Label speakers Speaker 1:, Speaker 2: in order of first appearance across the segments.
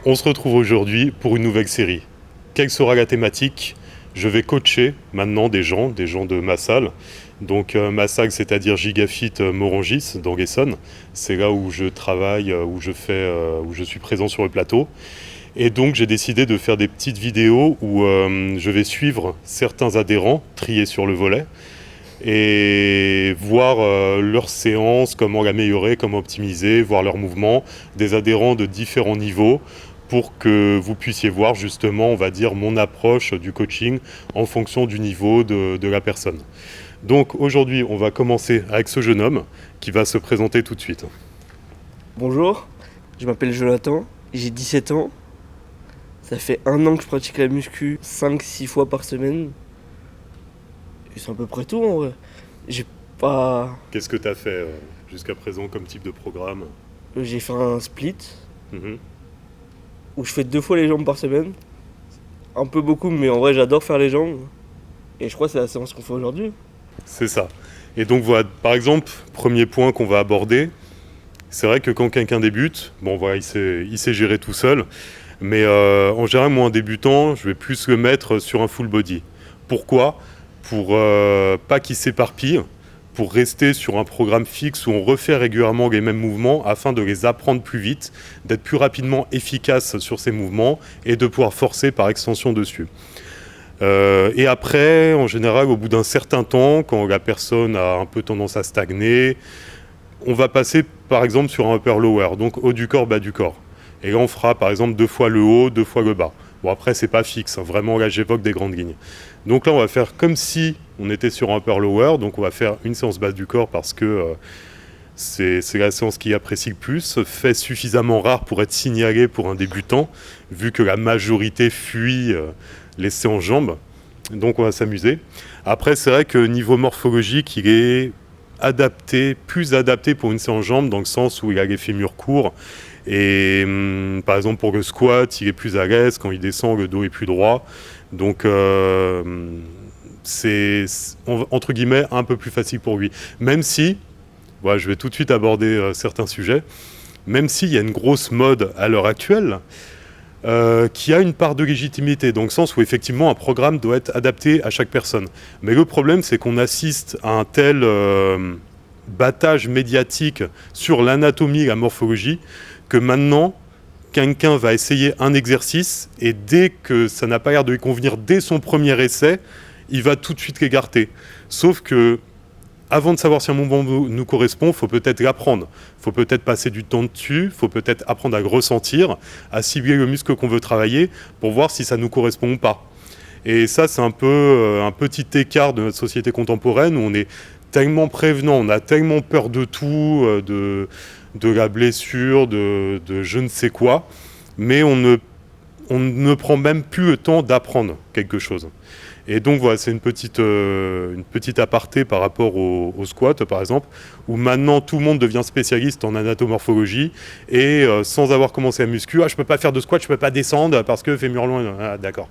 Speaker 1: On se retrouve aujourd'hui pour une nouvelle série. Quelle sera la thématique ? Je vais coacher maintenant des gens de ma salle. Donc ma salle, c'est-à-dire Gigafit Morangis dans l'Essonne. C'est là où je travaille, où je suis présent sur le plateau. Et donc j'ai décidé de faire des petites vidéos où je vais suivre certains adhérents triés sur le volet et voir leur séance, comment l'améliorer, comment optimiser, voir leurs mouvements, des adhérents de différents niveaux pour que vous puissiez voir justement, on va dire, mon approche du coaching en fonction du niveau de la personne. Donc aujourd'hui, on va commencer avec ce jeune homme qui va se présenter tout de suite.
Speaker 2: Bonjour, je m'appelle Jonathan, j'ai 17 ans. Ça fait 1 an que je pratique la muscu 5-6 fois par semaine. Et c'est à peu près tout en vrai. J'ai pas...
Speaker 1: Qu'est-ce que tu as fait jusqu'à présent comme type de programme ?
Speaker 2: J'ai fait un split
Speaker 1: Mhm.
Speaker 2: où je fais 2 fois les jambes par semaine. Un peu beaucoup, mais en vrai j'adore faire les jambes. Et je crois que c'est la séance qu'on fait aujourd'hui.
Speaker 1: C'est ça. Et donc voilà, par exemple, premier point qu'on va aborder, c'est vrai que quand quelqu'un débute, bon voilà, il sait gérer tout seul, mais en général, moi, un débutant, je vais plus le mettre sur un full body. Pourquoi ? Pour pas qu'il s'éparpille, pour rester sur un programme fixe où on refait régulièrement les mêmes mouvements afin de les apprendre plus vite, d'être plus rapidement efficace sur ces mouvements et de pouvoir forcer par extension dessus. Et après, en général, au bout d'un certain temps, quand la personne a un peu tendance à stagner, on va passer par exemple sur un upper-lower, donc haut du corps, bas du corps. Et là, on fera par exemple 2 fois le haut, 2 fois le bas. Bon, après, c'est pas fixe, hein. Vraiment, là, j'évoque des grandes lignes. Donc là, on va faire comme si on était sur un upper-lower, donc on va faire une séance basse du corps parce que c'est la séance qui apprécie le plus, fait suffisamment rare pour être signalée pour un débutant, vu que la majorité fuit les séances jambes. Donc on va s'amuser. Après, c'est vrai que niveau morphologique, il est plus adapté pour une séance jambes, dans le sens où il a les fémurs courts. Et par exemple, pour le squat, il est plus à l'aise. Quand il descend, le dos est plus droit. Donc c'est entre guillemets un peu plus facile pour lui. Même si, voilà, je vais tout de suite aborder certains sujets, même s'il y a une grosse mode à l'heure actuelle, qui a une part de légitimité, dans le sens où effectivement un programme doit être adapté à chaque personne. Mais le problème, c'est qu'on assiste à un tel battage médiatique sur l'anatomie et la morphologie, que maintenant, quelqu'un va essayer un exercice, et dès que ça n'a pas l'air de lui convenir dès son premier essai, il va tout de suite l'écarter. Sauf que, avant de savoir si un mouvement nous correspond, il faut peut-être l'apprendre. Il faut peut-être passer du temps dessus, il faut peut-être apprendre à le ressentir, à cibler le muscle qu'on veut travailler pour voir si ça nous correspond ou pas. Et ça, c'est un peu un petit écart de notre société contemporaine où on est tellement prévenant, on a tellement peur de tout, de la blessure, de je ne sais quoi, mais on ne prend même plus le temps d'apprendre quelque chose. Et donc voilà, c'est une petite aparté par rapport au squat, par exemple, où maintenant tout le monde devient spécialiste en anatomorphologie et sans avoir commencé à muscu, je peux pas faire de squat, je peux pas descendre parce que fémur loin, d'accord.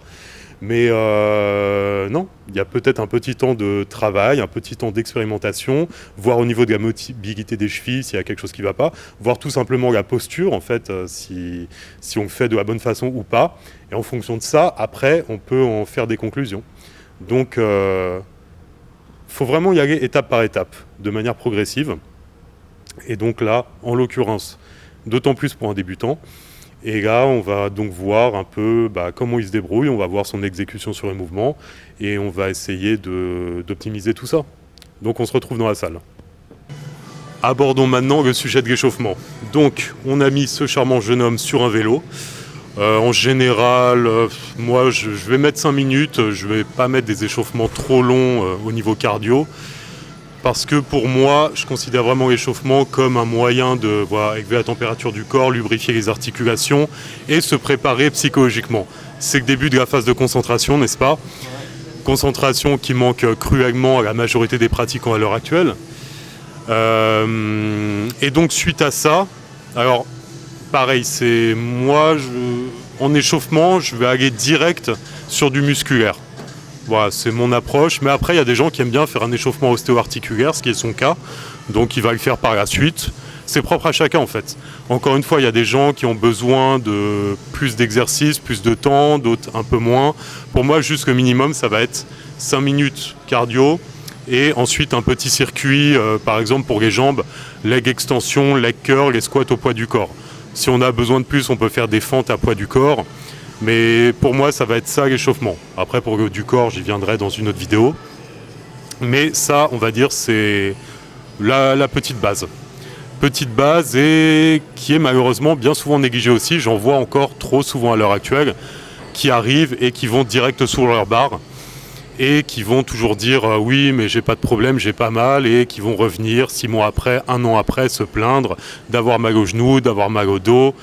Speaker 1: Mais non, il y a peut-être un petit temps de travail, un petit temps d'expérimentation, voir au niveau de la mobilité des chevilles s'il y a quelque chose qui ne va pas, voir tout simplement la posture, en fait, si on le fait de la bonne façon ou pas. Et en fonction de ça, après, on peut en faire des conclusions. Donc, faut vraiment y aller étape par étape, de manière progressive. Et donc là, en l'occurrence, d'autant plus pour un débutant. Et là, on va donc voir un peu comment il se débrouille, on va voir son exécution sur les mouvements, et on va essayer d'optimiser tout ça. Donc on se retrouve dans la salle. Abordons maintenant le sujet de l'échauffement. Donc, on a mis ce charmant jeune homme sur un vélo. En général, moi je vais mettre 5 minutes, je ne vais pas mettre des échauffements trop longs au niveau cardio, parce que pour moi, je considère vraiment l'échauffement comme un moyen de élever la température du corps, lubrifier les articulations et se préparer psychologiquement. C'est le début de la phase de concentration, n'est-ce pas ? Concentration qui manque cruellement à la majorité des pratiquants à l'heure actuelle. Et donc suite à ça, alors pareil, c'est moi, en échauffement, je vais aller direct sur du musculaire. Voilà, c'est mon approche. Mais après, il y a des gens qui aiment bien faire un échauffement ostéo-articulaire, ce qui est son cas. Donc, il va le faire par la suite. C'est propre à chacun en fait. Encore une fois, il y a des gens qui ont besoin de plus d'exercice, plus de temps, d'autres un peu moins. Pour moi, juste le minimum, ça va être 5 minutes cardio et ensuite un petit circuit, par exemple pour les jambes, leg extension, leg curl, les squats au poids du corps. Si on a besoin de plus, on peut faire des fentes à poids du corps. Mais pour moi, ça va être ça l'échauffement. Après, pour le haut du corps, j'y viendrai dans une autre vidéo. Mais ça, on va dire, c'est la petite base. Petite base et qui est malheureusement bien souvent négligée aussi. J'en vois encore trop souvent à l'heure actuelle qui arrivent et qui vont direct sur leur barre et qui vont toujours dire oui mais j'ai pas de problème, j'ai pas mal, et qui vont revenir 6 mois après, 1 an après se plaindre d'avoir mal au genou, d'avoir mal au dos.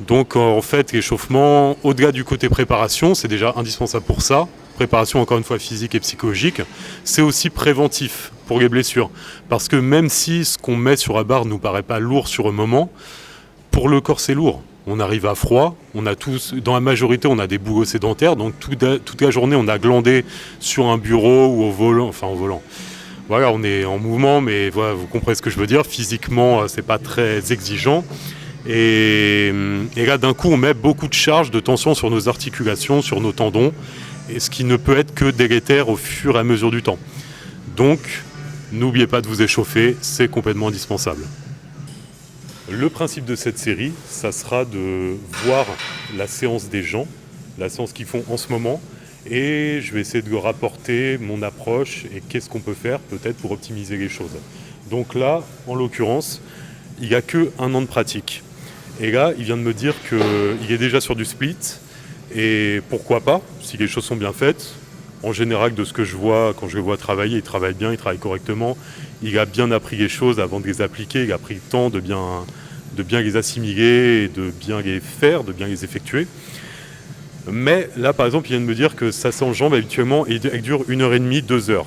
Speaker 1: Donc en fait l'échauffement, au-delà du côté préparation, c'est déjà indispensable pour ça. Préparation encore une fois physique et psychologique, c'est aussi préventif pour les blessures. Parce que même si ce qu'on met sur la barre ne nous paraît pas lourd sur le moment, pour le corps c'est lourd. On arrive à froid, on a tous, dans la majorité on a des boulots sédentaires, donc toute la journée on a glandé sur un bureau ou au volant, enfin au volant. Voilà, on est en mouvement, mais voilà, vous comprenez ce que je veux dire, physiquement c'est pas très exigeant. Et là d'un coup on met beaucoup de charge, de tension sur nos articulations, sur nos tendons, et ce qui ne peut être que délétère au fur et à mesure du temps. Donc n'oubliez pas de vous échauffer, c'est complètement indispensable. Le principe de cette série, ça sera de voir la séance des gens, la séance qu'ils font en ce moment, et je vais essayer de rapporter mon approche et qu'est-ce qu'on peut faire peut-être pour optimiser les choses. Donc là, en l'occurrence, il n'y a que 1 an de pratique. Et là, il vient de me dire qu'il est déjà sur du split, et pourquoi pas, si les choses sont bien faites. En général, de ce que je vois, quand je le vois travailler, il travaille bien, il travaille correctement. Il a bien appris les choses avant de les appliquer, il a pris le temps de bien les assimiler, et de bien les faire, de bien les effectuer. Mais là, par exemple, il vient de me dire que sa séance jambes, habituellement, elle dure 1h30, 2 heures,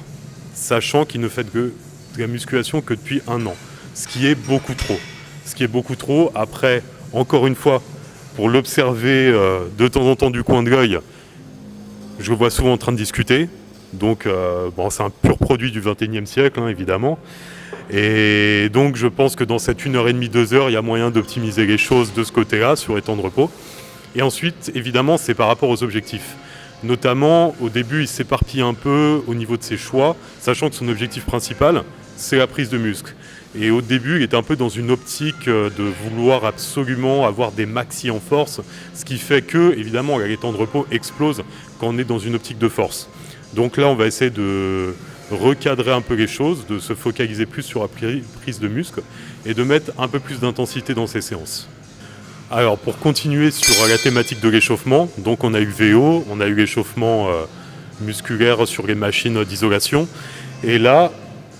Speaker 1: sachant qu'il ne fait de la musculation que depuis 1 an, ce qui est beaucoup trop. Ce qui est beaucoup trop. Après, encore une fois, pour l'observer de temps en temps du coin de l'œil, je le vois souvent en train de discuter. Donc, c'est un pur produit du XXIe siècle, hein, évidemment. Et donc, je pense que dans cette 1h30, 2 heures, il y a moyen d'optimiser les choses de ce côté-là, sur les temps de repos. Et ensuite, évidemment, c'est par rapport aux objectifs. Notamment, au début, il s'éparpille un peu au niveau de ses choix, sachant que son objectif principal, c'est la prise de muscle. Et au début, il était un peu dans une optique de vouloir absolument avoir des maxi en force, ce qui fait que, évidemment, les temps de repos explosent quand on est dans une optique de force. Donc là, on va essayer de recadrer un peu les choses, de se focaliser plus sur la prise de muscle et de mettre un peu plus d'intensité dans ces séances. Alors, pour continuer sur la thématique de l'échauffement, donc on a eu VO, on a eu l'échauffement musculaire sur les machines d'isolation. Et là,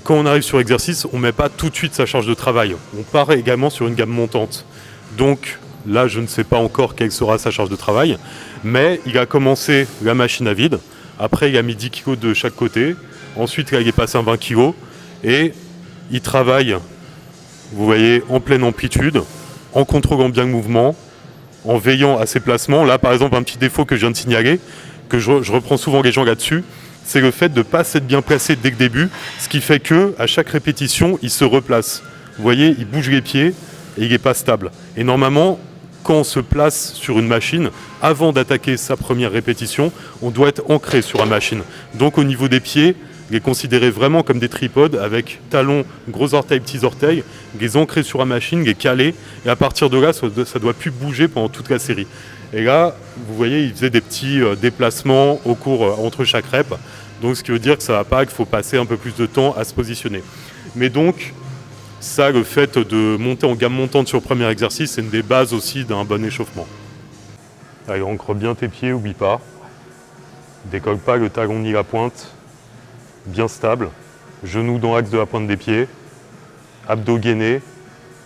Speaker 1: quand on arrive sur l'exercice, on ne met pas tout de suite sa charge de travail. On part également sur une gamme montante. Donc là, je ne sais pas encore quelle sera sa charge de travail, mais il a commencé la machine à vide. Après, il a mis 10 kg de chaque côté. Ensuite, là, il est passé à 20 kg. Et il travaille, vous voyez, en pleine amplitude, en contrôlant bien le mouvement, en veillant à ses placements. Là, par exemple, un petit défaut que je viens de signaler, que je reprends souvent les gens là-dessus, c'est le fait de ne pas s'être bien placé dès le début, ce qui fait qu'à chaque répétition, il se replace. Vous voyez, il bouge les pieds et il n'est pas stable. Et normalement, quand on se place sur une machine, avant d'attaquer sa première répétition, on doit être ancré sur la machine. Donc au niveau des pieds, les considérer vraiment comme des tripodes avec talons, gros orteils, petits orteils, les ancrer sur la machine, les caler, et à partir de là, ça ne doit plus bouger pendant toute la série. Et là, vous voyez, il faisait des petits déplacements au cours entre chaque rep, donc ce qui veut dire que ça ne va pas, qu'il faut passer un peu plus de temps à se positionner. Mais donc, ça, le fait de monter en gamme montante sur le premier exercice, c'est une des bases aussi d'un bon échauffement. Allez, ancre bien tes pieds, oublie pas. Décolle pas le talon ni la pointe. Bien stable. Genoux dans l'axe de la pointe des pieds. Abdos gainés.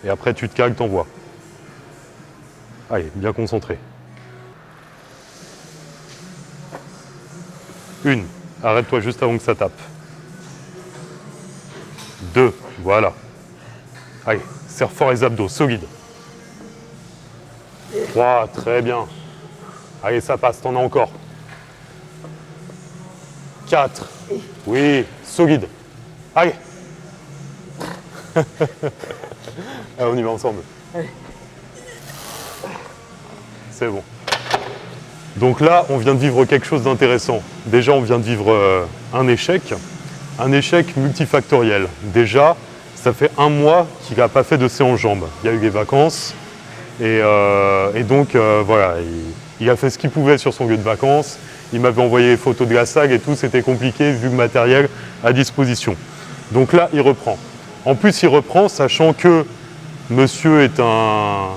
Speaker 1: Et après, tu te cales, t'envoies. Allez, bien concentré. 1. Arrête-toi juste avant que ça tape. 2. Voilà. Allez, serre fort les abdos, solide. 3. Très bien. Allez, ça passe, t'en as encore. 4. Oui, solide. Allez. Allez, on y va ensemble.
Speaker 2: Allez.
Speaker 1: C'est bon. Donc là, on vient de vivre quelque chose d'intéressant. Déjà, on vient de vivre un échec multifactoriel. Déjà, ça fait 1 mois qu'il n'a pas fait de séance jambes. Il y a eu les vacances et donc voilà, il a fait ce qu'il pouvait sur son lieu de vacances. Il m'avait envoyé les photos de la salle et tout, c'était compliqué vu le matériel à disposition. Donc là, il reprend. En plus, il reprend sachant que monsieur est un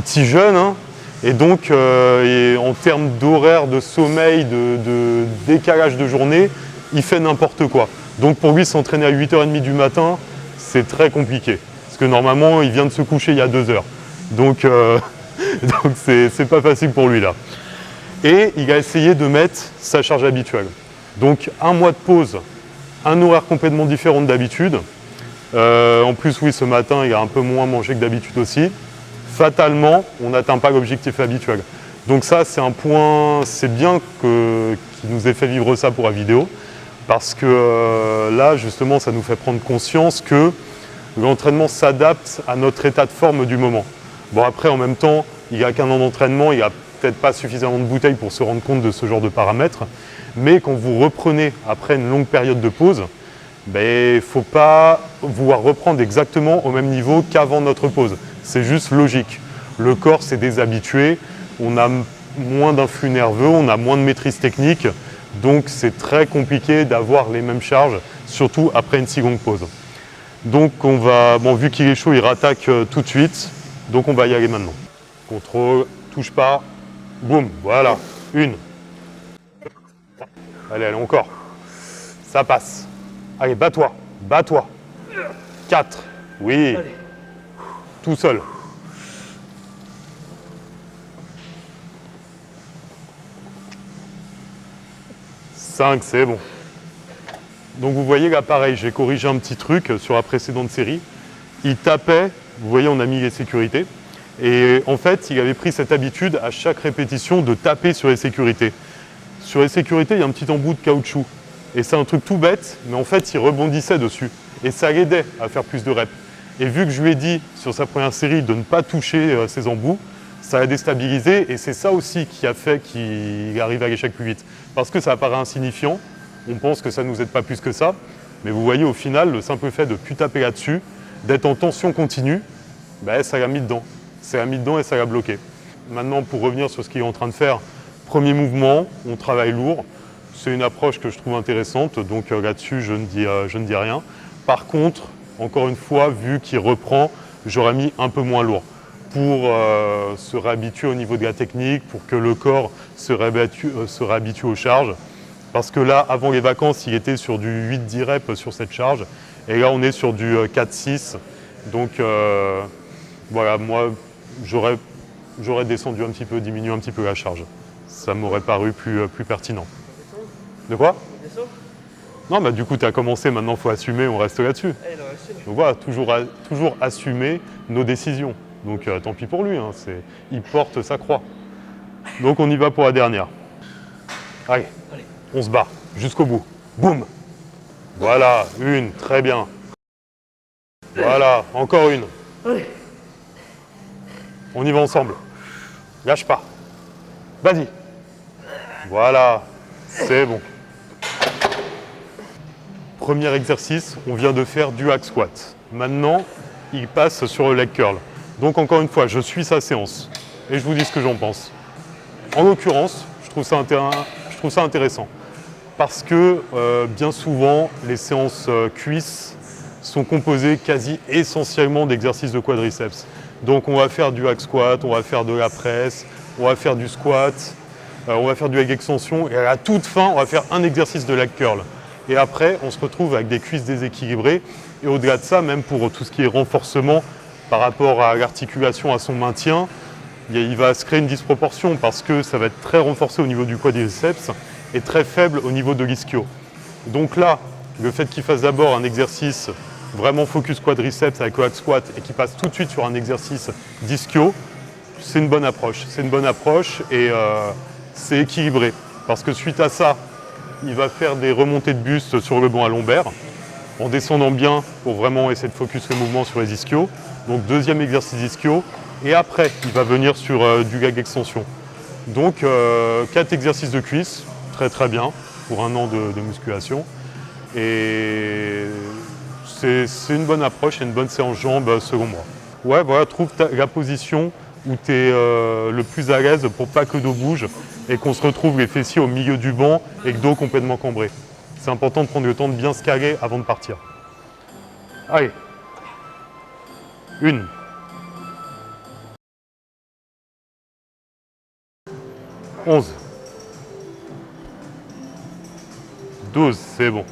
Speaker 1: petit jeune, hein, et donc en termes d'horaire, de sommeil, de décalage de journée, il fait n'importe quoi. Donc pour lui, s'entraîner à 8h30 du matin, c'est très compliqué. Parce que normalement, il vient de se coucher il y a 2 heures. Donc donc c'est pas facile pour lui là. Et il a essayé de mettre sa charge habituelle. Donc 1 mois de pause, un horaire complètement différent d'habitude. En plus, oui, ce matin, il a un peu moins mangé que d'habitude aussi. Fatalement, on n'atteint pas l'objectif habituel. Donc ça, c'est un point, c'est bien qu'il nous ait fait vivre ça pour la vidéo, parce que là, justement, ça nous fait prendre conscience que l'entraînement s'adapte à notre état de forme du moment. Bon, après, en même temps, il n'y a qu'un an d'entraînement, il n'y a peut-être pas suffisamment de bouteilles pour se rendre compte de ce genre de paramètres, mais quand vous reprenez après une longue période de pause, il ne faut pas vouloir reprendre exactement au même niveau qu'avant notre pause. C'est juste logique. Le corps s'est déshabitué, on a moins d'influx nerveux, on a moins de maîtrise technique, donc c'est très compliqué d'avoir les mêmes charges, surtout après une si longue pause. Donc on va, bon, vu qu'il est chaud, il rattaque tout de suite, donc on va y aller maintenant. Contrôle, touche pas, boum, voilà, 1. Allez, encore. Ça passe. Allez, bats-toi, bats-toi. 4, oui.
Speaker 2: Allez.
Speaker 1: Tout seul. 5, c'est bon. Donc vous voyez là, pareil, j'ai corrigé un petit truc sur la précédente série. Il tapait, vous voyez, on a mis les sécurités. Et en fait, il avait pris cette habitude à chaque répétition de taper sur les sécurités. Sur les sécurités, il y a un petit embout de caoutchouc. Et c'est un truc tout bête, mais en fait, il rebondissait dessus. Et ça l'aidait à faire plus de reps. Et vu que je lui ai dit sur sa première série de ne pas toucher ces embouts, ça l'a déstabilisé. Et c'est ça aussi qui a fait qu'il arrive à l'échec plus vite. Parce que ça paraît insignifiant, on pense que ça ne nous aide pas plus que ça. Mais vous voyez, au final, le simple fait de ne plus taper là-dessus, d'être en tension continue, ça l'a mis dedans. Ça l'a mis dedans et ça l'a bloqué. Maintenant, pour revenir sur ce qu'il est en train de faire, premier mouvement, on travaille lourd. C'est une approche que je trouve intéressante, donc là-dessus, je ne dis rien. Par contre, encore une fois, vu qu'il reprend, j'aurais mis un peu moins lourd pour se réhabituer au niveau de la technique, pour que le corps se réhabitue aux charges. Parce que là, avant les vacances, il était sur du 8-10 reps sur cette charge. Et là, on est sur du 4-6. Donc voilà, moi, j'aurais descendu un petit peu, diminué un petit peu la charge. Ça m'aurait paru plus pertinent. De quoi? Non, du coup, tu as commencé, maintenant, il faut assumer, on reste là-dessus. Donc voilà, toujours assumer nos décisions. Donc tant pis pour lui, hein, il porte sa croix. Donc on y va pour la dernière. Allez. On se bat jusqu'au bout. Boum. Voilà, 1, très bien. Voilà, encore 1. On y va ensemble. Lâche pas. Vas-y. Voilà, c'est bon. Premier exercice, on vient de faire du hack squat. Maintenant, il passe sur le leg curl. Donc encore une fois, je suis sa séance et je vous dis ce que j'en pense. En l'occurrence, je trouve ça intéressant parce que bien souvent, les séances cuisses sont composées quasi essentiellement d'exercices de quadriceps. Donc on va faire du hack squat, on va faire de la presse, on va faire du squat, on va faire du leg extension et à la toute fin, on va faire un exercice de leg curl. Et après, on se retrouve avec des cuisses déséquilibrées. Et au-delà de ça, même pour tout ce qui est renforcement par rapport à l'articulation, à son maintien, il va se créer une disproportion parce que ça va être très renforcé au niveau du quadriceps et très faible au niveau de l'ischio. Donc là, le fait qu'il fasse d'abord un exercice vraiment focus quadriceps avec le hack squat et qu'il passe tout de suite sur un exercice d'ischio, c'est une bonne approche. C'est une bonne approche et c'est équilibré. Parce que suite à ça, il va faire des remontées de buste sur le banc à lombaire. en descendant bien pour vraiment essayer de focus le mouvement sur les ischios. Donc deuxième exercice ischio. Et après, il va venir sur du gag extension. Donc 4 exercices de cuisses, très très bien pour un an de musculation. Et c'est une bonne approche et une bonne séance jambes selon moi. Ouais, voilà, trouve la position où tu es le plus à l'aise pour pas que le dos bouge et qu'on se retrouve les fessiers au milieu du banc et le dos complètement cambré. C'est important de prendre le temps de bien se caler avant de partir. Allez, 1. 11. 12, c'est bon.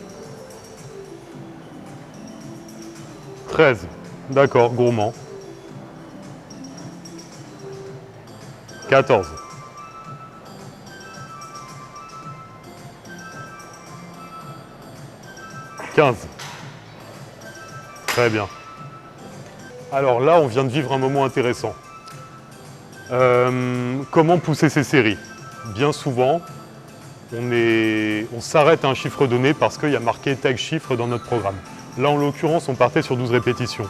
Speaker 1: 13, d'accord, gourmand. 14. 15. Très bien. Alors là, on vient de vivre un moment intéressant. Comment pousser ces séries? Bien souvent, on s'arrête à un chiffre donné parce qu'il y a marqué tel chiffre dans notre programme. Là, en l'occurrence, on partait sur 12 répétitions.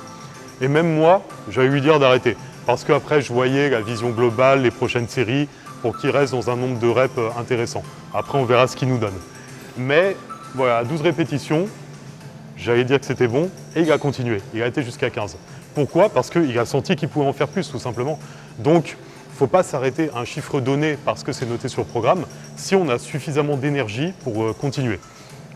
Speaker 1: Et même moi, j'allais lui dire d'arrêter. Parce qu'après, je voyais la vision globale, les prochaines séries, pour qu'il reste dans un nombre de reps intéressant. Après, on verra ce qu'il nous donne. Mais voilà, à 12 répétitions, j'allais dire que c'était bon, et il a continué. Il a été jusqu'à 15. Pourquoi? Parce qu'il a senti qu'il pouvait en faire plus, tout simplement. Donc, il ne faut pas s'arrêter à un chiffre donné parce que c'est noté sur le programme, si on a suffisamment d'énergie pour continuer.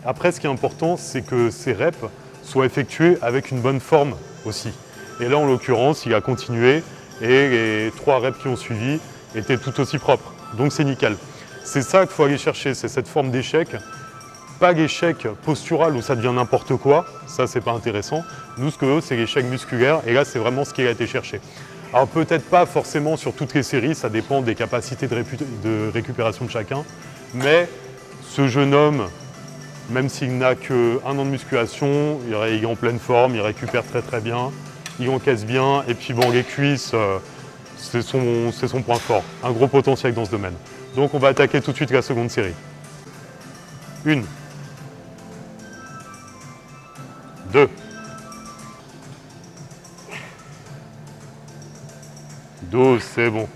Speaker 1: Après, ce qui est important, c'est que ces reps soient effectués avec une bonne forme aussi. Et là, en l'occurrence, il a continué et les 3 reps qui ont suivi étaient tout aussi propres. Donc, c'est nickel. C'est ça qu'il faut aller chercher, c'est cette forme d'échec. Pas l'échec postural où ça devient n'importe quoi, ça c'est pas intéressant. Nous, ce que veut, c'est l'échec musculaire et là, c'est vraiment ce qui a été cherché. Alors peut-être pas forcément sur toutes les séries, ça dépend des capacités de récupération de chacun, mais ce jeune homme, même s'il n'a qu'un an de musculation, il est en pleine forme, il récupère très très bien, il encaisse bien, et puis bon, les cuisses, c'est son point fort, un gros potentiel dans ce domaine. Donc on va attaquer tout de suite la seconde série. 1. 2. 12, c'est bon.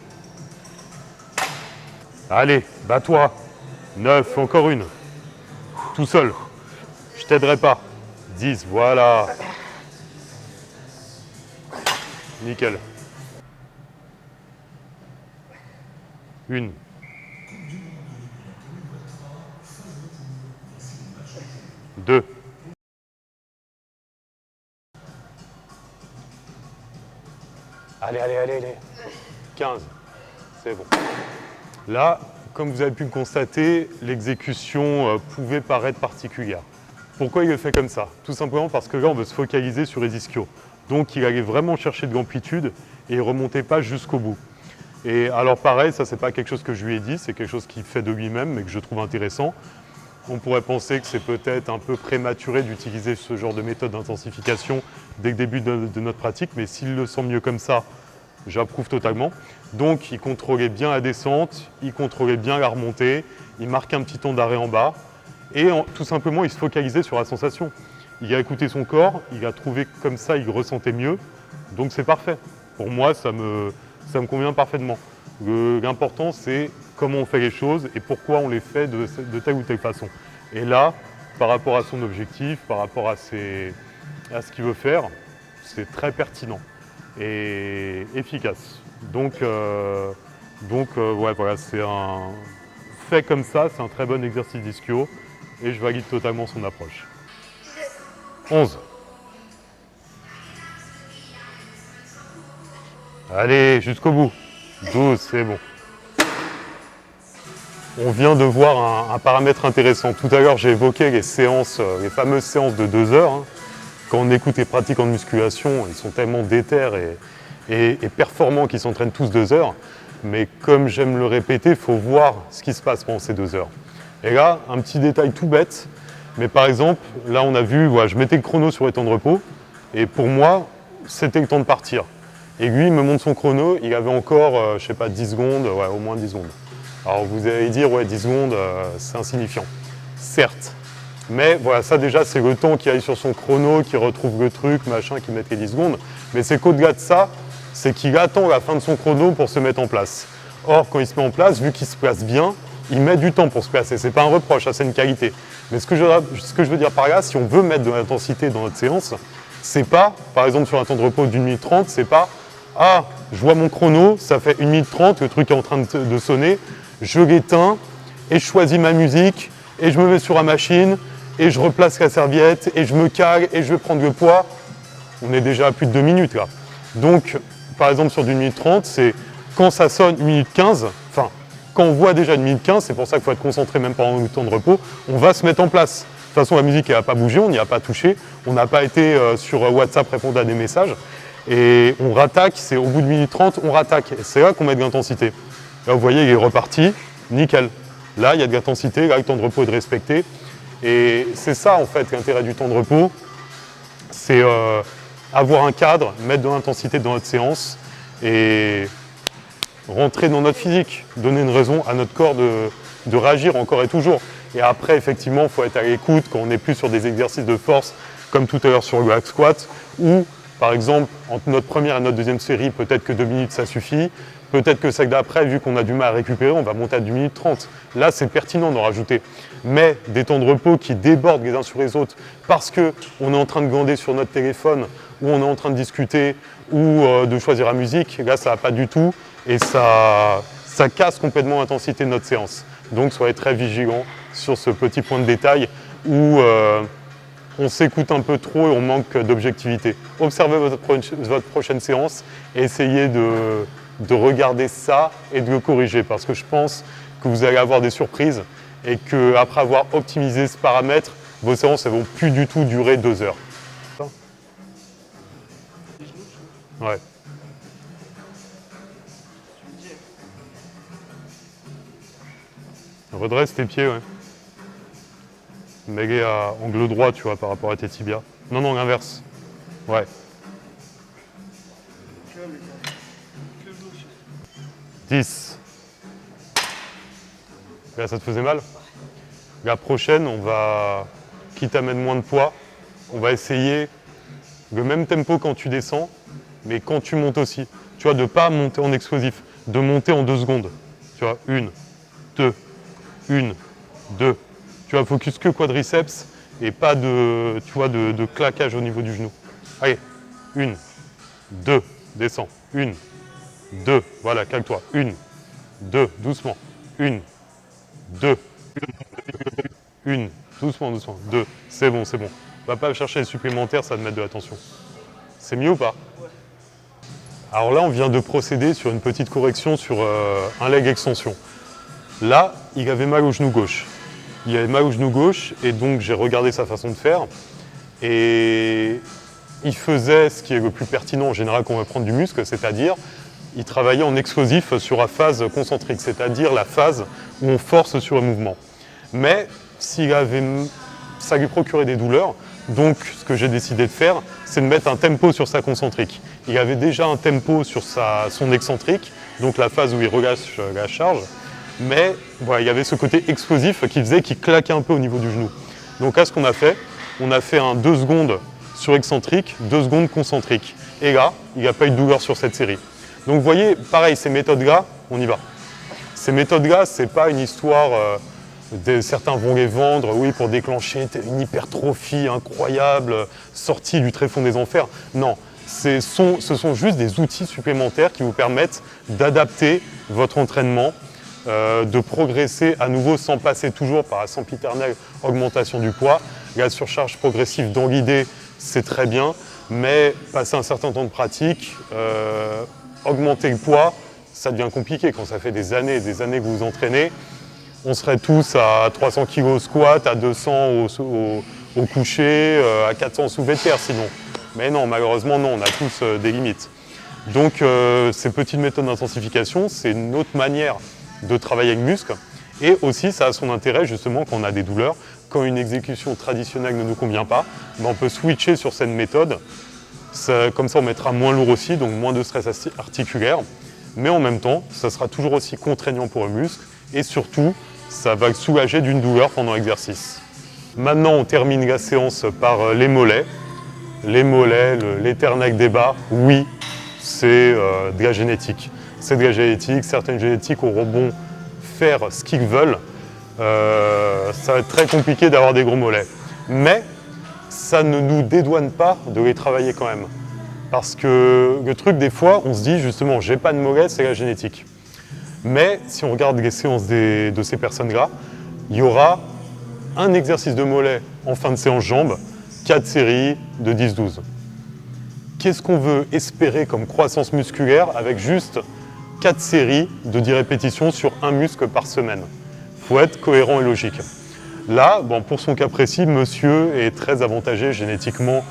Speaker 1: Allez, bats-toi. 9, encore une. Tout seul. Je t'aiderai pas. 10, voilà. Nickel. 1. 2. Allez, allez, allez, allez. 15, c'est bon. Là, comme vous avez pu le constater, l'exécution pouvait paraître particulière. Pourquoi il le fait comme ça? Tout simplement parce que là, on veut se focaliser sur les ischios. Donc, il allait vraiment chercher de l'amplitude et il ne remontait pas jusqu'au bout. Et alors pareil, ça c'est pas quelque chose que je lui ai dit, c'est quelque chose qu'il fait de lui-même, mais que je trouve intéressant. On pourrait penser que c'est peut-être un peu prématuré d'utiliser ce genre de méthode d'intensification dès le début de notre pratique, mais s'il le sent mieux comme ça, j'approuve totalement. Donc il contrôlait bien la descente, il contrôlait bien la remontée, il marquait un petit temps d'arrêt en bas, et tout simplement il se focalisait sur la sensation. Il a écouté son corps, il a trouvé que comme ça il ressentait mieux, donc c'est parfait. Pour moi, ça me convient parfaitement. L'important, c'est comment on fait les choses et pourquoi on les fait de telle ou telle façon. Et là, par rapport à son objectif, par rapport à ce qu'il veut faire, c'est très pertinent et efficace. Donc ouais, voilà, c'est un fait comme ça, c'est un très bon exercice d'ischio et je valide totalement son approche. 11. Allez, jusqu'au bout. 12, c'est bon. On vient de voir un paramètre intéressant. Tout à l'heure, j'ai évoqué les séances, les fameuses séances de 2 heures. Hein. Quand on écoute les pratiquants de musculation, ils sont tellement déter et performants qu'ils s'entraînent tous 2 heures. Mais comme j'aime le répéter, il faut voir ce qui se passe pendant ces 2 heures. Et là, un petit détail tout bête. Mais par exemple, là, on a vu, voilà, je mettais le chrono sur les temps de repos. Et pour moi, c'était le temps de partir. Et lui, il me montre son chrono, il avait encore, je sais pas, 10 secondes, ouais, au moins 10 secondes. Alors vous allez dire, ouais, 10 secondes, c'est insignifiant. Certes, Mais voilà, ça déjà, c'est le temps qui aille sur son chrono, qui retrouve le truc, machin, qui mette les 10 secondes. Mais c'est qu'au-delà de ça, c'est qu'il attend la fin de son chrono pour se mettre en place. Or, quand il se met en place, vu qu'il se place bien, il met du temps pour se placer. C'est pas un reproche, ça c'est une qualité. Mais ce que je veux dire par là, si on veut mettre de l'intensité dans notre séance, c'est pas, par exemple sur un temps de repos d'1 minute 30, c'est pas « Ah, je vois mon chrono, ça fait 1 minute 30, le truc est en train de sonner, je l'éteins et je choisis ma musique et je me mets sur la machine et je replace la serviette et je me cale et je vais prendre le poids. » On est déjà à plus de 2 minutes là. Donc, par exemple sur d'1 minute 30, c'est quand ça sonne 1 minute 15, enfin, quand on voit déjà 1 minute 15, c'est pour ça qu'il faut être concentré même pendant le temps de repos, on va se mettre en place. De toute façon, la musique n'a pas bougé, on n'y a pas touché, on n'a pas été sur WhatsApp répondre à des messages. Et on rattaque, c'est au bout de 1 minute 30, on rattaque. Et c'est là qu'on met de l'intensité. Là, vous voyez, il est reparti, nickel. Là, il y a de l'intensité, là, le temps de repos est de respecter. Et c'est ça, en fait, l'intérêt du temps de repos. C'est avoir un cadre, mettre de l'intensité dans notre séance et rentrer dans notre physique, donner une raison à notre corps de réagir encore et toujours. Et après, effectivement, il faut être à l'écoute quand on n'est plus sur des exercices de force, comme tout à l'heure sur le hack squat, ou par exemple, entre notre première et notre deuxième série, peut-être que 2 minutes ça suffit, peut-être que celle d'après, vu qu'on a du mal à récupérer, on va monter à 2 minutes 30. Là, c'est pertinent d'en rajouter. Mais des temps de repos qui débordent les uns sur les autres parce qu'on est en train de glander sur notre téléphone, ou on est en train de discuter, ou de choisir la musique, là, ça ne va pas du tout, et ça casse complètement l'intensité de notre séance. Donc, soyez très vigilants sur ce petit point de détail où on s'écoute un peu trop et on manque d'objectivité. Observez votre prochaine séance et essayez de regarder ça et de le corriger parce que je pense que vous allez avoir des surprises et qu'après avoir optimisé ce paramètre, vos séances ne vont plus du tout durer 2 heures. Ouais. Redresse tes pieds, ouais. Mets-les à angle droit, tu vois, par rapport à tes tibias. Non, non, l'inverse. Ouais. 10. Là, ça te faisait mal? La prochaine, on va, quitte à mettre moins de poids, on va essayer le même tempo quand tu descends, mais quand tu montes aussi. Tu vois, de ne pas monter en explosif, de monter en 2 secondes. Tu vois, 1, 2, 1, 2. Tu vas focus que quadriceps et pas de, tu vois, de claquage au niveau du genou. Allez, 1, 2, descends. 1, 2, voilà, calme-toi. 1, 2, doucement. 1, 2, 1, doucement, doucement. 2, c'est bon, c'est bon. Va pas chercher les supplémentaires, ça va te mettre de l'attention. C'est mieux ou pas? Alors là, on vient de procéder sur une petite correction sur un leg extension. Là, il avait mal au genou gauche. Il avait mal au genou gauche et donc j'ai regardé sa façon de faire. Et il faisait ce qui est le plus pertinent en général quand on veut prendre du muscle, c'est-à-dire il travaillait en explosif sur la phase concentrique, c'est-à-dire la phase où on force sur le mouvement. Mais ça lui procurait des douleurs, donc ce que j'ai décidé de faire, c'est de mettre un tempo sur sa concentrique. Il avait déjà un tempo sur son excentrique, donc la phase où il relâche la charge, mais voilà, il y avait ce côté explosif qui faisait qu'il claquait un peu au niveau du genou. Donc là, ce qu'on a fait, on a fait un 2 secondes sur excentrique, 2 secondes concentrique. Et là, il n'y a pas eu de douleur sur cette série. Donc vous voyez, pareil, ces méthodes-là, on y va. Ces méthodes-là, ce n'est pas une histoire, certains vont les vendre, oui, pour déclencher une hypertrophie incroyable, sortie du tréfonds des enfers. Non, ce sont juste des outils supplémentaires qui vous permettent d'adapter votre entraînement, de progresser à nouveau sans passer toujours par la sempiternelle augmentation du poids. La surcharge progressive dans l'idée, c'est très bien, mais passer un certain temps de pratique, augmenter le poids, ça devient compliqué quand ça fait des années et des années que vous vous entraînez. On serait tous à 300 kg au squat, à 200 au coucher, à 400 au soulevé de terre sinon. Mais non, malheureusement non, on a tous des limites. Donc ces petites méthodes d'intensification, c'est une autre manière de travailler avec le muscle. Et aussi, ça a son intérêt justement quand on a des douleurs. Quand une exécution traditionnelle ne nous convient pas, ben, on peut switcher sur cette méthode. Comme ça, on mettra moins lourd aussi, donc moins de stress articulaire. Mais en même temps, ça sera toujours aussi contraignant pour le muscle. Et surtout, ça va le soulager d'une douleur pendant l'exercice. Maintenant, on termine la séance par les mollets. Les mollets, l'éternel débat, oui, c'est de la génétique. C'est de la génétique. Certaines génétiques auront bon faire ce qu'ils veulent. Ça va être très compliqué d'avoir des gros mollets. Mais ça ne nous dédouane pas de les travailler quand même. Parce que le truc, des fois, on se dit justement, j'ai pas de mollets, c'est la génétique. Mais si on regarde les séances de ces personnes-là, il y aura un exercice de mollet en fin de séance jambes, 4 séries de 10-12. Qu'est-ce qu'on veut espérer comme croissance musculaire avec juste 4 séries de 10 répétitions sur un muscle par semaine? Il faut être cohérent et logique. Là, bon, pour son cas précis, monsieur est très avantagé génétiquement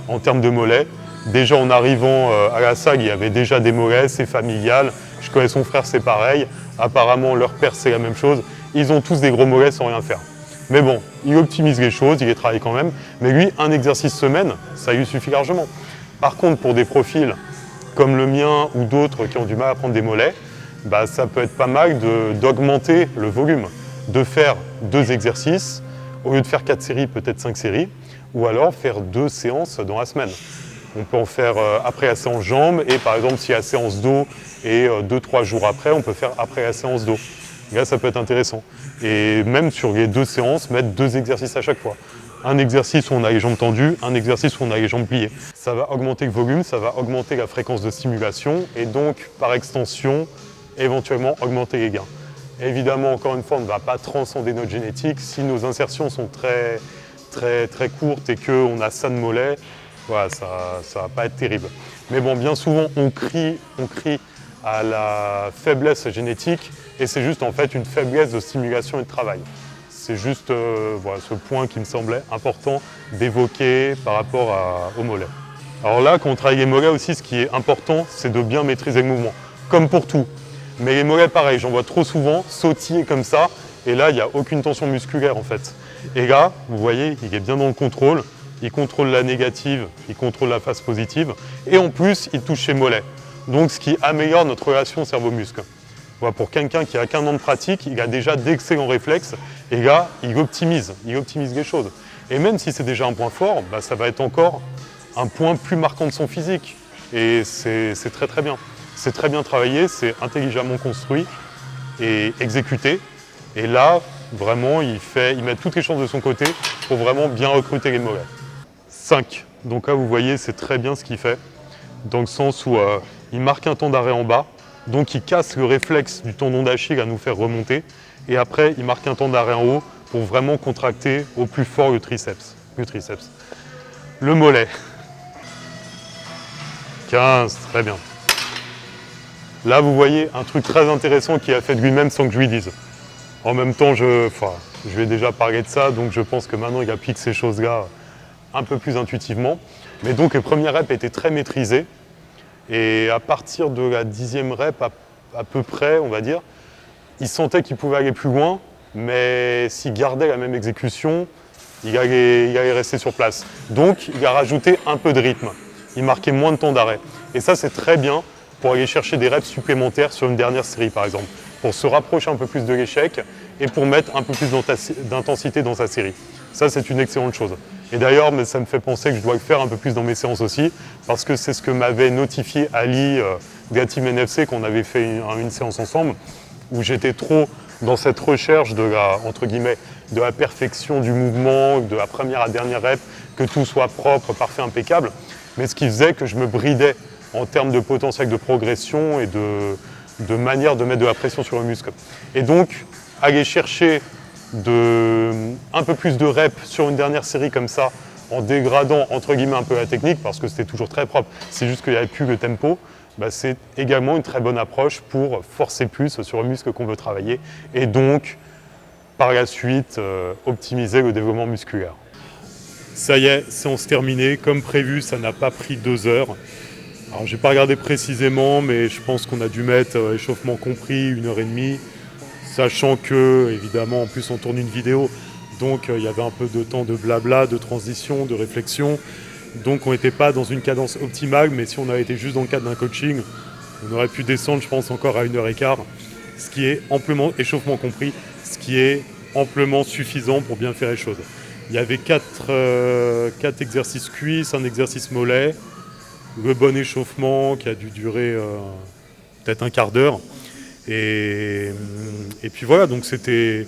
Speaker 1: en termes de mollets. Déjà en arrivant à la salle, il y avait déjà des mollets, c'est familial. Je connais son frère, c'est pareil. Apparemment, leur père, c'est la même chose. Ils ont tous des gros mollets sans rien faire. Mais bon, il optimise les choses, il les travaille quand même. Mais lui, un exercice semaine, ça lui suffit largement. Par contre, pour des profils comme le mien ou d'autres qui ont du mal à prendre des mollets, bah, ça peut être pas mal d'augmenter le volume, de faire 2 exercices, au lieu de faire 4 séries, peut-être 5 séries, ou alors faire 2 séances dans la semaine. On peut en faire après la séance jambes, et par exemple, si la séance dos est 2-3 jours après, on peut faire après la séance dos. Là, ça peut être intéressant. Et même sur les 2 séances, mettre 2 exercices à chaque fois. Un exercice où on a les jambes tendues, un exercice où on a les jambes pliées. Ça va augmenter le volume, ça va augmenter la fréquence de stimulation, et donc, par extension, éventuellement augmenter les gains. Évidemment, encore une fois, on ne va pas transcender notre génétique. Si nos insertions sont très courtes et qu'on a ça de mollet, voilà, ça ne va pas être terrible. Mais bon, bien souvent, on crie à la faiblesse génétique et c'est juste en fait une faiblesse de stimulation et de travail. C'est juste voilà, ce point qui me semblait important d'évoquer par rapport au mollet. Alors là, quand on travaille les mollets aussi, ce qui est important, c'est de bien maîtriser le mouvement, comme pour tout. Mais les mollets, pareil, j'en vois trop souvent sautiller comme ça, et là, il n'y a aucune tension musculaire en fait. Et là, vous voyez, il est bien dans le contrôle, il contrôle la négative, il contrôle la phase positive, et en plus, il touche ses mollets. Donc, ce qui améliore notre relation cerveau-muscle. Voilà, pour quelqu'un qui a qu'un an de pratique, il a déjà d'excellents réflexes, et là, il optimise les choses. Et même si c'est déjà un point fort, bah, ça va être encore un point plus marquant de son physique. Et c'est très bien. C'est très bien travaillé, c'est intelligemment construit et exécuté. Et là, vraiment, il met toutes les chances de son côté pour vraiment bien recruter les mollets. 5. Donc là, vous voyez, c'est très bien ce qu'il fait, dans le sens où il marque un temps d'arrêt en bas, donc il casse le réflexe du tendon d'Achille à nous faire remonter, et après, il marque un temps d'arrêt en haut pour vraiment contracter au plus fort le triceps. Le mollet. 15, très bien. Là, vous voyez un truc très intéressant qu'il a fait de lui-même sans que je lui dise. En même temps, je lui ai déjà parlé de ça, donc je pense que maintenant, il applique ces choses-là un peu plus intuitivement. Mais donc, les premières reps étaient très maîtrisées. Et à partir de la 10e rep, à peu près, on va dire, il sentait qu'il pouvait aller plus loin, mais s'il gardait la même exécution, il allait rester sur place. Donc, il a rajouté un peu de rythme. Il marquait moins de temps d'arrêt. Et ça, c'est très bien pour aller chercher des reps supplémentaires sur une dernière série, par exemple, pour se rapprocher un peu plus de l'échec et pour mettre un peu plus d'intensité dans sa série. Ça, c'est une excellente chose. Et d'ailleurs, ça me fait penser que je dois le faire un peu plus dans mes séances aussi, parce que c'est ce que m'avait notifié Ali de la Team NFC, qu'on avait fait une séance ensemble, où j'étais trop dans cette recherche de la perfection du mouvement, de la première à dernière rep, que tout soit propre, parfait, impeccable. Mais ce qui faisait que je me bridais en termes de potentiel de progression et de manière de mettre de la pression sur le muscle. Et donc, aller chercher un peu plus de reps sur une dernière série comme ça, en dégradant entre guillemets un peu la technique, parce que c'était toujours très propre, c'est juste qu'il n'y avait plus le tempo, bah, c'est également une très bonne approche pour forcer plus sur le muscle qu'on veut travailler, et donc, par la suite, optimiser le développement musculaire. Ça y est, séance terminée. Comme prévu, ça n'a pas pris 2 heures. Alors, j'ai pas regardé précisément, mais je pense qu'on a dû mettre échauffement compris 1h30, sachant que, évidemment, en plus on tourne une vidéo, donc il y avait un peu de temps de blabla, de transition, de réflexion, donc on n'était pas dans une cadence optimale, mais si on avait été juste dans le cadre d'un coaching, on aurait pu descendre, je pense, encore à 1h15, ce qui est amplement, échauffement compris, ce qui est amplement suffisant pour bien faire les choses. Il y avait 4 exercices cuisses, un exercice mollet, le bon échauffement qui a dû durer peut-être un quart d'heure. Et puis voilà, donc c'était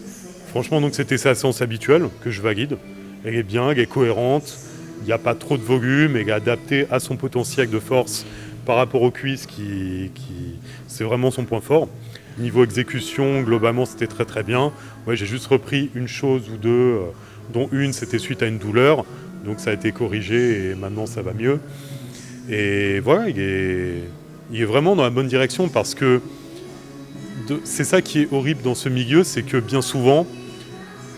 Speaker 1: sa séance habituelle que je valide. Elle est bien, elle est cohérente, il n'y a pas trop de volume, elle est adaptée à son potentiel de force par rapport aux cuisses qui c'est vraiment son point fort. Niveau exécution, globalement c'était très très bien. Ouais, j'ai juste repris une chose ou deux, dont une c'était suite à une douleur, donc ça a été corrigé et maintenant ça va mieux. Et voilà, il est vraiment dans la bonne direction parce que c'est ça qui est horrible dans ce milieu, c'est que bien souvent,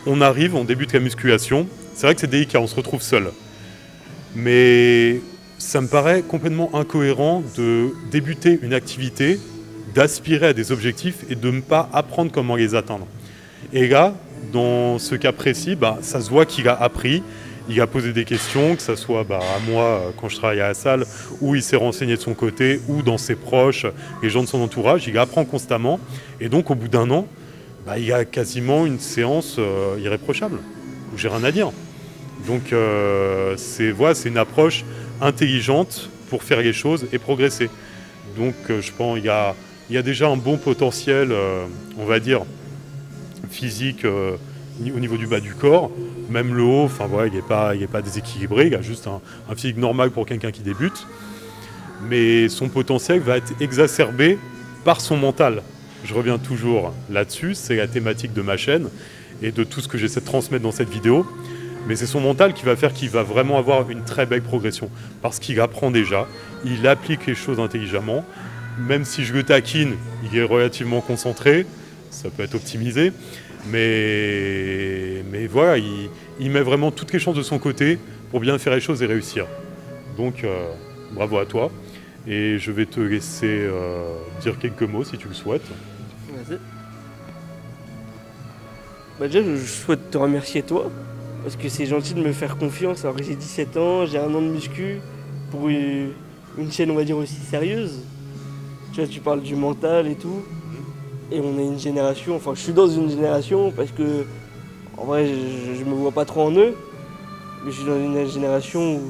Speaker 1: on arrive, on débute la musculation, c'est vrai que c'est délicat, on se retrouve seul. Mais ça me paraît complètement incohérent de débuter une activité, d'aspirer à des objectifs et de ne pas apprendre comment les atteindre. Et là, dans ce cas précis, ça se voit qu'il a appris, il a posé des questions, que ce soit à moi quand je travaillais à la salle, ou il s'est renseigné de son côté, ou dans ses proches, les gens de son entourage, il apprend constamment. Et donc au bout d'un an, il y a quasiment une séance irréprochable, où j'ai rien à dire. Donc c'est une approche intelligente pour faire les choses et progresser. Donc je pense qu'il y a déjà un bon potentiel, on va dire, physique au niveau du bas du corps. Même le haut, il n'est pas déséquilibré, il a juste un physique normal pour quelqu'un qui débute. Mais son potentiel va être exacerbé par son mental. Je reviens toujours là-dessus, c'est la thématique de ma chaîne et de tout ce que j'essaie de transmettre dans cette vidéo. Mais c'est son mental qui va faire qu'il va vraiment avoir une très belle progression. Parce qu'il apprend déjà, il applique les choses intelligemment. Même si je le taquine, il est relativement concentré, ça peut être optimisé. Mais voilà, il met vraiment toutes les chances de son côté pour bien faire les choses et réussir. Donc bravo à toi. Et je vais te laisser dire quelques mots si tu le souhaites.
Speaker 2: Vas-y. Déjà, je souhaite te remercier toi, parce que c'est gentil de me faire confiance. Alors que j'ai 17 ans, j'ai un an de muscu pour une chaîne, on va dire, aussi sérieuse. Tu vois, tu parles du mental et tout. Et on est une génération, je suis dans une génération parce que, en vrai, je me vois pas trop en eux, mais je suis dans une génération où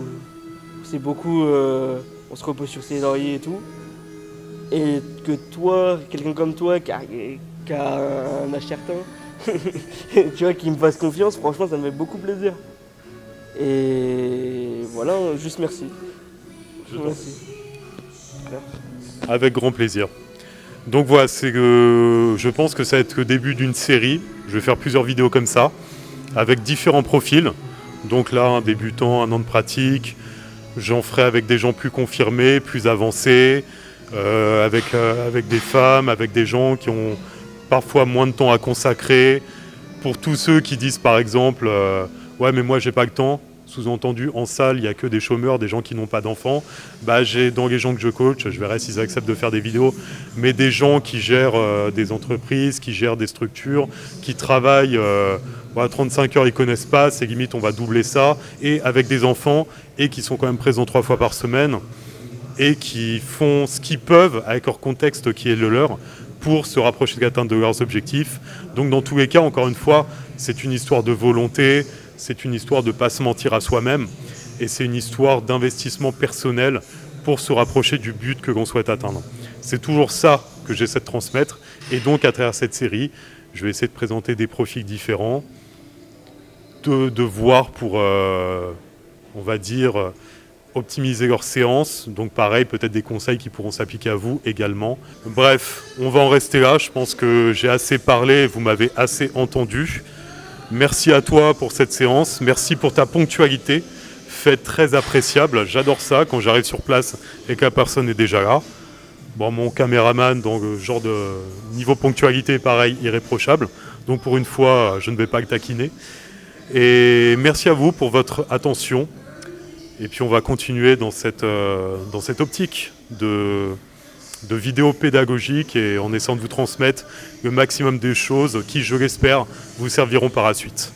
Speaker 2: c'est beaucoup, on se repose sur ses lauriers et tout. Et que toi, quelqu'un comme toi qui a un âge certain, tu vois, qui me fasse confiance, franchement, ça me fait beaucoup plaisir. Et voilà, juste merci. Merci.
Speaker 1: Avec grand plaisir. Donc voilà, je pense que ça va être le début d'une série. Je vais faire plusieurs vidéos comme ça, avec différents profils. Donc là, un débutant, un an de pratique. J'en ferai avec des gens plus confirmés, plus avancés, avec des femmes, avec des gens qui ont parfois moins de temps à consacrer. Pour tous ceux qui disent par exemple « Ouais, mais moi j'ai pas le temps », sous-entendu, en salle, il n'y a que des chômeurs, des gens qui n'ont pas d'enfants. J'ai dans les gens que je coach, je verrai s'ils acceptent de faire des vidéos, mais des gens qui gèrent des entreprises, qui gèrent des structures, qui travaillent 35 heures, ils ne connaissent pas, c'est limite on va doubler ça, et avec des enfants, et qui sont quand même présents 3 fois par semaine, et qui font ce qu'ils peuvent avec leur contexte qui est le leur, pour se rapprocher de l'atteinte de leurs objectifs. Donc dans tous les cas, encore une fois, c'est une histoire de volonté, c'est une histoire de ne pas se mentir à soi-même, et c'est une histoire d'investissement personnel pour se rapprocher du but que l'on souhaite atteindre. C'est toujours ça que j'essaie de transmettre, et donc à travers cette série, je vais essayer de présenter des profils différents, de voir pour, on va dire, optimiser leurs séances. Donc pareil, peut-être des conseils qui pourront s'appliquer à vous également. Bref, on va en rester là. Je pense que j'ai assez parlé, vous m'avez assez entendu. Merci à toi pour cette séance. Merci pour ta ponctualité. Fait très appréciable. J'adore ça quand j'arrive sur place et que la personne est déjà là. Bon, mon caméraman, dans le genre de niveau ponctualité, pareil, irréprochable. Donc pour une fois, je ne vais pas le taquiner. Et merci à vous pour votre attention. Et puis on va continuer dans cette optique de vidéos pédagogiques et en essayant de vous transmettre le maximum des choses qui, je l'espère, vous serviront par la suite.